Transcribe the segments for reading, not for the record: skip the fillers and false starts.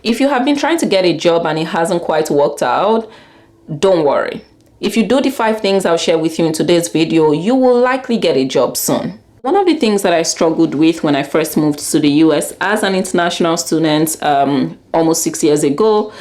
If you have been trying to get a job and it hasn't quite worked out, don't worry. If you do the 5 things I'll share with you in today's video, you will likely get a job soon. One of the things that I struggled with when I first moved to the US as an international student almost 6 years ago,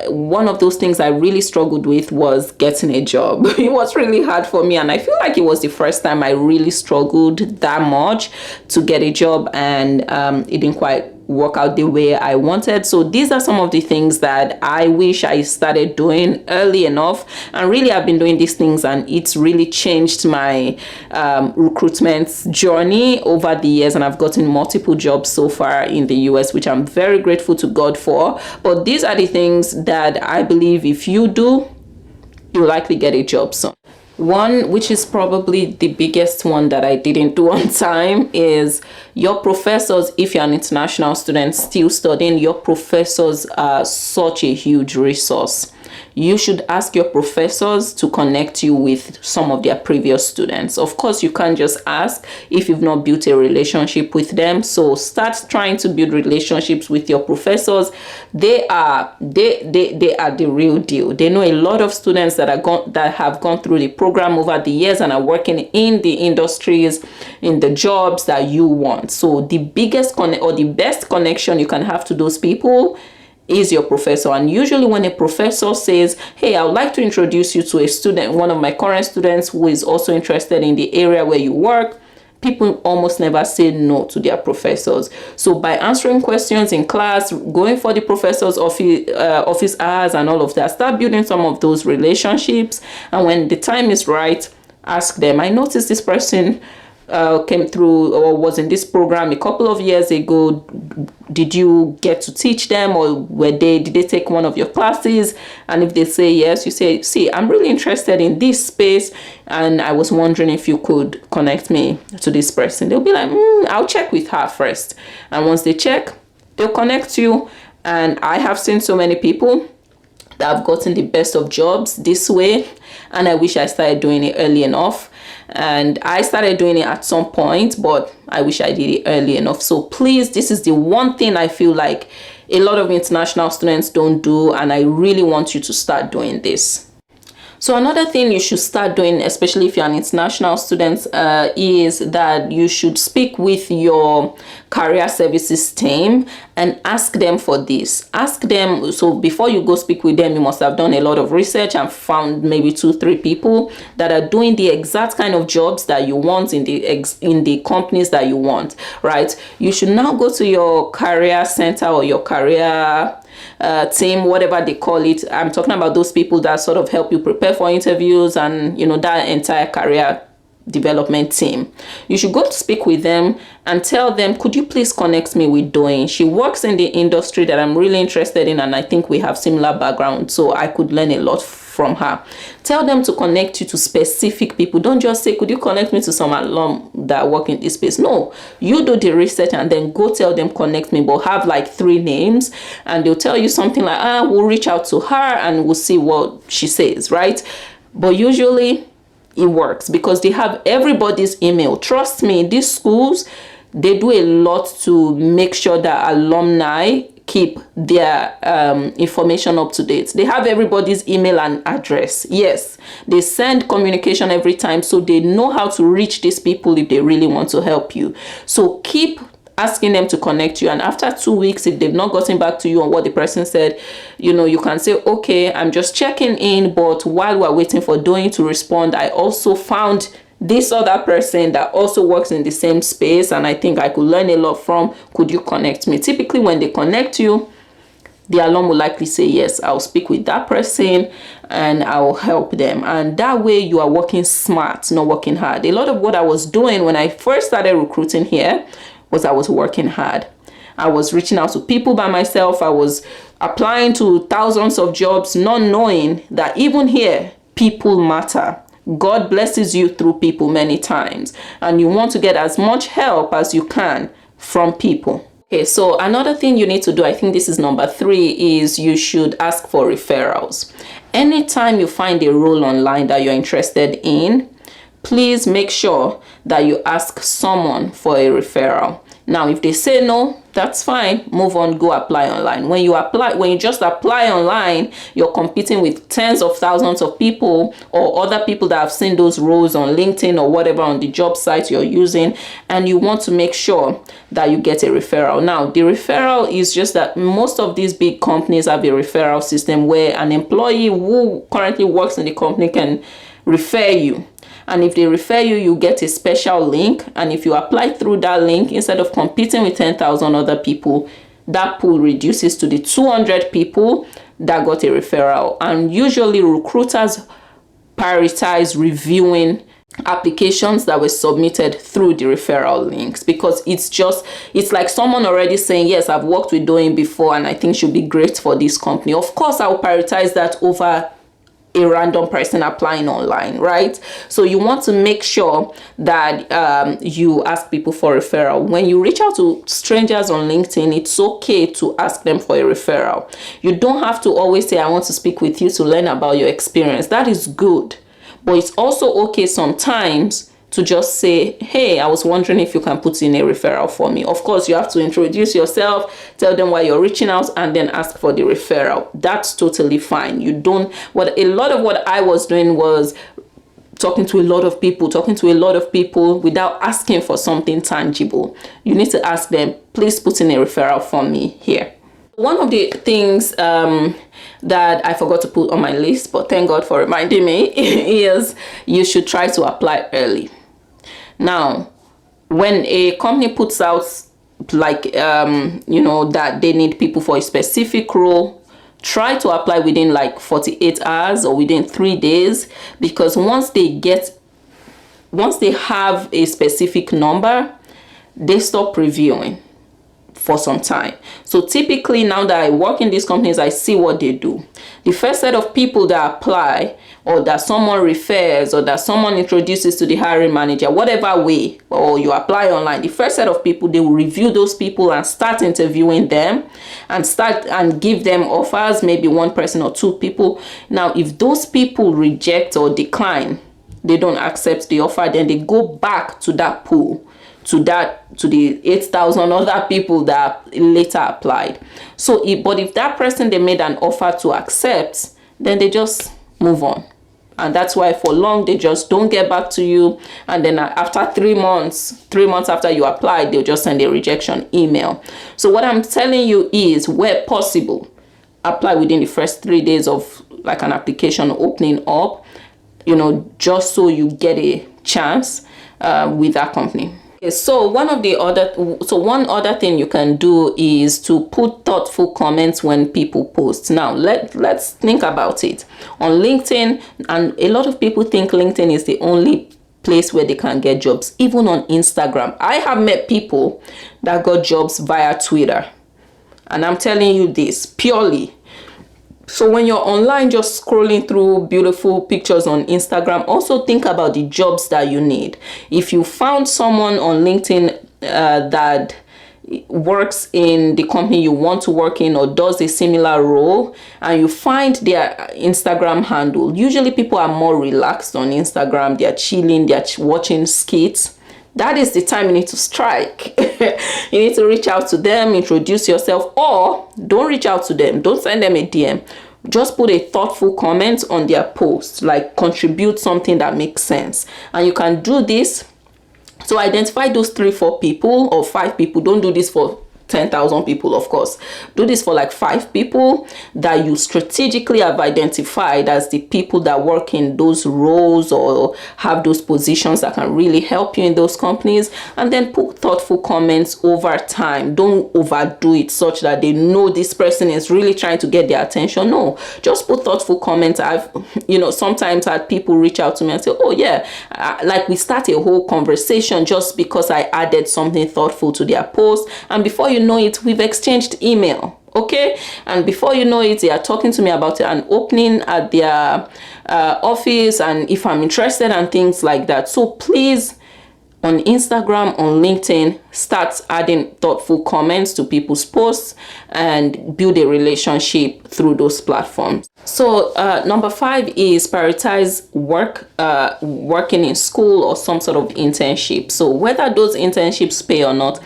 one of those things I really struggled with was getting a job. It was really hard for me, and I feel like it was the first time I really struggled that much to get a job, and it didn't quite work out the way I wanted. So these are some of the things that I wish I started doing early enough, and really I've been doing these things, and it's really changed my recruitment journey over the years, and I've gotten multiple jobs so far in the US, which I'm very grateful to God for. But these are the things that I believe if you do, you'll likely get a job soon. One, which is probably the biggest one that I didn't do on time, is your professors. If you're an international student still studying, your professors are such a huge resource. You should ask your professors to connect you with some of their previous students. Of course, you can't just ask if you've not built a relationship with them. So start trying to build relationships with your professors. They are the real deal. They know a lot of students that have gone through the program over the years and are working in the industries, in the jobs that you want. So the biggest or the best connection you can have to those people is your professor. And usually when a professor says, hey, I would like to introduce you to a student, one of my current students who is also interested in the area where you work, people almost never say no to their professors. So by answering questions in class, going for the professor's office hours and all of that, start building some of those relationships. And when the time is right, ask them, I noticed this person came through or was in this program a couple of years ago. Did you get to teach them, or did they take one of your classes? And if they say yes, you say, see, I'm really interested in this space, and I was wondering if you could connect me to this person. They'll be like, I'll check with her first. And once they check, they'll connect you. And I have seen so many people that have gotten the best of jobs this way, and I wish I started doing it early enough. And I started doing it at some point, but I wish I did it early enough. So please, this is the one thing I feel like a lot of international students don't do, and I really want you to start doing this. So another thing you should start doing, especially if you're an international student, is that you should speak with your career services team and ask them for this. Ask them, so before you go speak with them, you must have done a lot of research and found maybe 2-3 people that are doing the exact kind of jobs that you want in the companies that you want, right? You should now go to your career center or your career team, whatever they call it. I'm talking about those people that sort of help you prepare for interviews and, that entire career development team. You should go to speak with them and tell them, could you please connect me with Doyin? She works in the industry that I'm really interested in, and I think we have similar background, so I could learn a lot from her. Tell them to connect you to specific people. Don't just say, could you connect me to some alum that work in this space? No, you do the research and then go tell them, connect me, but have like 3 names, and they'll tell you something like, we'll reach out to her and we'll see what she says, right? But usually it works because they have everybody's email. Trust me, these schools, they do a lot to make sure that alumni keep their information up to date. They have everybody's email and address. Yes, they send communication every time, so they know how to reach these people if they really want to help you. So keep asking them to connect you, and after 2 weeks, if they've not gotten back to you on what the person said, you can say, okay, I'm just checking in, but while we're waiting for Doyin to respond, I also found this other person that also works in the same space, and I think I could learn a lot from. Could you connect me? Typically when they connect you, the alum will likely say, yes, I'll speak with that person and I'll help them. And that way you are working smart, not working hard. A lot of what I was doing when I first started recruiting here was I was working hard. I was reaching out to people by myself. I was applying to thousands of jobs, not knowing that even here, people matter. God blesses you through people many times, and you want to get as much help as you can from people. Okay, so another thing you need to do, I think this is number 3, is you should ask for referrals. Anytime you find a role online that you're interested in, please make sure that you ask someone for a referral. Now, if they say no, that's fine. Move on, go apply online. When you just apply online, you're competing with tens of thousands of people or other people that have seen those roles on LinkedIn or whatever on the job site you're using, and you want to make sure that you get a referral. Now, the referral is just that most of these big companies have a referral system where an employee who currently works in the company can refer you. And if they refer you, you get a special link. And if you apply through that link, instead of competing with 10,000 other people, that pool reduces to the 200 people that got a referral. And usually recruiters prioritize reviewing applications that were submitted through the referral links, because it's like someone already saying, yes, I've worked with Doing before and I think she'll be great for this company. Of course, I will prioritize that over a random person applying online, right? So you want to make sure that you ask people for referral. When you reach out to strangers on LinkedIn, it's okay to ask them for a referral. You don't have to always say, I want to speak with you to learn about your experience. That is good. But it's also okay sometimes to just say, hey, I was wondering if you can put in a referral for me. Of course, you have to introduce yourself, tell them why you're reaching out, and then ask for the referral. That's totally fine. A lot of what I was doing was talking to a lot of people without asking for something tangible. You need to ask them, please put in a referral for me here. One of the things that I forgot to put on my list, but thank God for reminding me, is you should try to apply early. Now, when a company puts out that they need people for a specific role, try to apply within like 48 hours or within 3 days, because once they have a specific number, they stop reviewing for some time. So typically, now that I work in these companies, I see what they do. The first set of people that apply, or that someone refers, or that someone introduces to the hiring manager, whatever way, or you apply online, the first set of people, they will review those people and start interviewing them and give them offers, maybe one person or two people. Now, if those people reject or decline, they don't accept the offer, then they go back to that pool, to the 8,000 other people that later applied. But if that person they made an offer to accept, then they just move on. And that's why for long they just don't get back to you. And then after 3 months after you applied, they'll just send a rejection email. So what I'm telling you is, where possible, apply within the first 3 days of like an application opening up, just so you get a chance with that company. So one other thing you can do is to put thoughtful comments when people post. Now let's think about it. On LinkedIn, and a lot of people think LinkedIn is the only place where they can get jobs. Even on Instagram, I have met people that got jobs via Twitter, and I'm telling you this purely. So when you're online just scrolling through beautiful pictures on Instagram, also think about the jobs that you need. If you found someone on LinkedIn that works in the company you want to work in or does a similar role, and you find their Instagram handle, usually people are more relaxed on Instagram. They're chilling, they're watching skits. That is the time you need to strike. You need to reach out to them, introduce yourself, or don't reach out to them. Don't send them a DM. Just put a thoughtful comment on their post, like contribute something that makes sense. And you can do this to identify those 3-4 people or 5 people. Don't do this for 10,000 people, of course. Do this for like 5 people that you strategically have identified as the people that work in those roles or have those positions that can really help you in those companies, and then put thoughtful comments over time. Don't overdo it such that they know this person is really trying to get their attention. No, just put thoughtful comments. I've sometimes had people reach out to me and say, oh yeah, like we start a whole conversation just because I added something thoughtful to their post, and before you know it, we've exchanged email. Okay, and before you know it, they are talking to me about an opening at their office, and if I'm interested and things like that. So please, on Instagram, on LinkedIn, start adding thoughtful comments to people's posts and build a relationship through those platforms. So number 5 is prioritize working in school or some sort of internship. So whether those internships pay or not,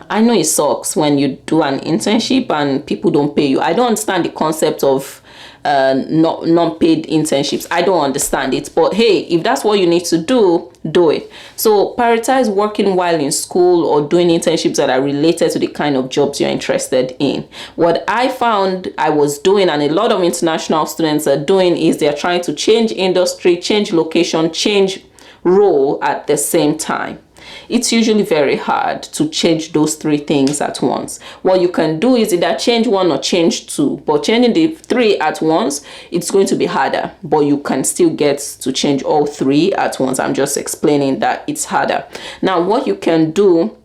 I know it sucks when you do an internship and people don't pay you. I don't understand the concept of non-paid internships. I don't understand it, but hey, if that's what you need to do it. So prioritize working while in school or doing internships that are related to the kind of jobs you're interested in. What I found I was doing, and a lot of international students are doing, is they're trying to change industry, change location, change role at the same time. It's usually very hard to change those three things at once. What you can do is either change one or change two, but changing the three at once, it's going to be harder, but you can still get to change all three at once. I'm just explaining that it's harder. Now, what you can do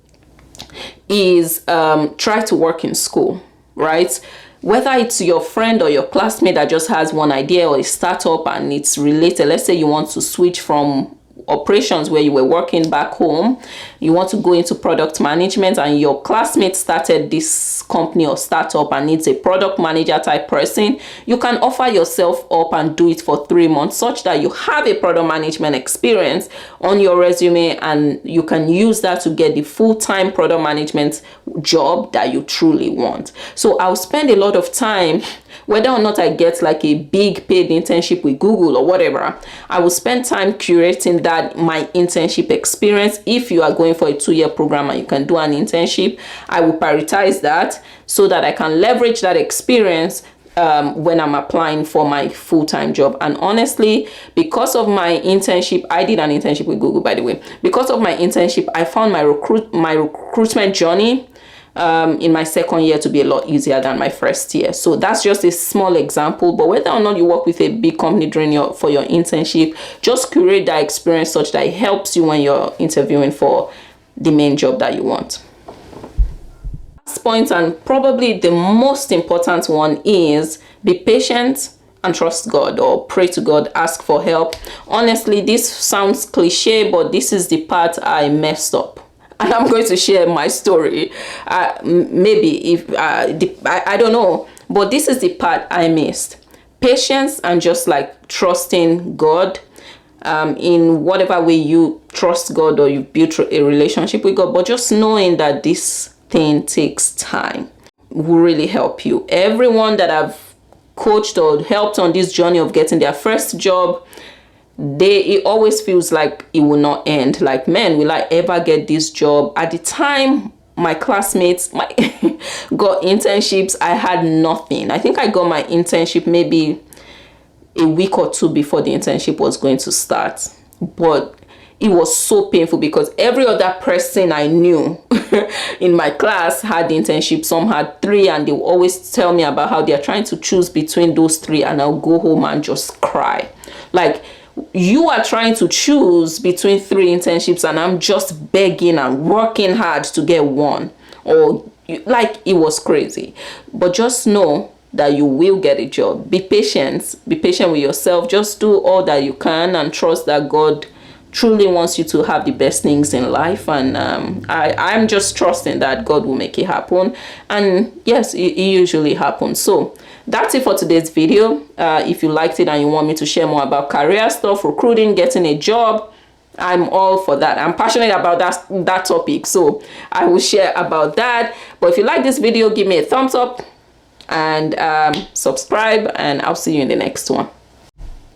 is try to work in school, right? Whether it's your friend or your classmate that just has one idea or a startup and it's related. Let's say you want to switch from operations where you were working back home, you want to go into product management, and your classmate started this company or startup and needs a product manager type person. You can offer yourself up and do it for 3 months, such that you have a product management experience on your resume, and you can use that to get the full-time product management job that you truly want. So I'll spend a lot of time, whether or not I get like a big paid internship with Google or whatever, I will spend time curating that my internship experience. If you are going for a 2-year program and you can do an internship, I will prioritize that so that I can leverage that experience when I'm applying for my full-time job. And honestly, because of my internship, I did an internship with Google, by the way. Because of my internship, I found my recruitment journey in my second year to be a lot easier than my first year. So that's just a small example. But whether or not you work with a big company for your internship, just curate that experience such that it helps you when you're interviewing for the main job that you want. Last point, and probably the most important one, is be patient and trust God, or pray to God, ask for help. Honestly, this sounds cliche, but this is the part I messed up. And I'm going to share my story. Maybe if I don't know, but this is the part I missed. Patience and just like trusting God in whatever way you trust God or you build a relationship with God, but just knowing that this thing takes time will really help you. Everyone that I've coached or helped on this journey of getting their first job, it always feels like it will not end. Like, man, will I ever get this job? At the time my classmates got internships, I had nothing. I think I got my internship maybe a week or two before the internship was going to start. But it was so painful because every other person I knew in my class had the internship. Some had 3, and they would always tell me about how they're trying to choose between those 3, and I'll go home and just cry. Like, you are trying to choose between 3 internships and I'm just begging and working hard to get one. Or like, it was crazy. But just know that you will get a job. Be patient with yourself. Just do all that you can and trust that God truly wants you to have the best things in life. And I'm just trusting that God will make it happen. And yes, it usually happens. So that's it for today's video. If you liked it and you want me to share more about career stuff, recruiting, getting a job, I'm all for that. I'm passionate about that topic, so I will share about that. But if you like this video, give me a thumbs up and subscribe, and I'll see you in the next one.